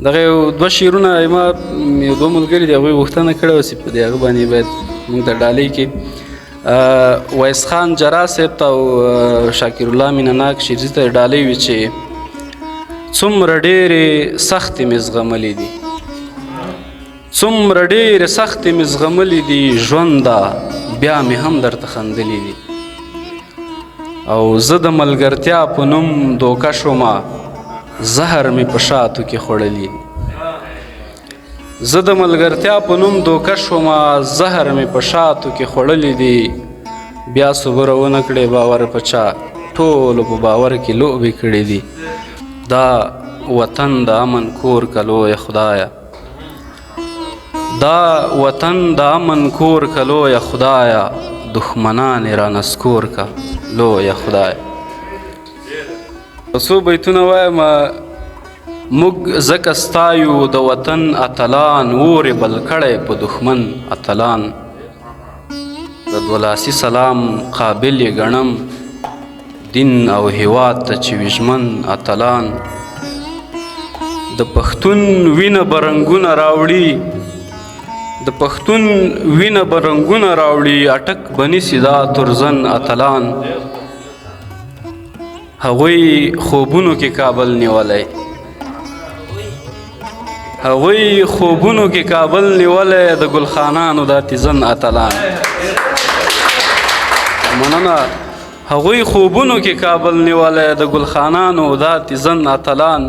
دغه یو دوه شعرونه ما یو دوه ملګري دي هغوی غوښتنه کړې وه چې په دې هغه باندې باید موږ د ډالۍ کې ویس خان جرا صاحب ته او شاکر الله مینه ناک شیرزي ته ډالۍ وي چې څومره ډېرې سختې مې زغملې دي، څومره ډېرې سختې مې زغملې دي ژونده بیا مې هم درته خندلې دي، او زه د ملګرتیا په نوم دوکه شومه زهر مې په شاتو کې خوړلي، زه د ملګرتیا په نوم دوکه شومه زهر مې په شاتو کې خوړلي دي، بیا صبره ونه کړې باور په چا ټولو په باور کې لوبې کړې دي، دا وطن د امن کور که لویه خدایه، دا وطن د امن کور که لویه خدایه، دښمنان یې رانه سکور که لویه خدایه. څو بیتونه وایم. موږ ځکه ستایو د وطن اتلان، اور یې بل کړی په دښمن اتلان، د دولاسي سلام قابل یې ګڼم دین او هیواد ته چې وي ژمن اتلان، د پښتون وینه به رنګونه راوړي، د پښتون وینه به رنګونه راوړي، اټک به نیسي دا ترزن اتلان، هغوی خوبونو کې کابل نیولی، هغوی خوبونو کې کابل نیولی، د ګلخانانو دا تیزن اتلان. مننه. هغوی خوبونو کې کابل نیولی، د ګلخانانو دا تیزن اتلان،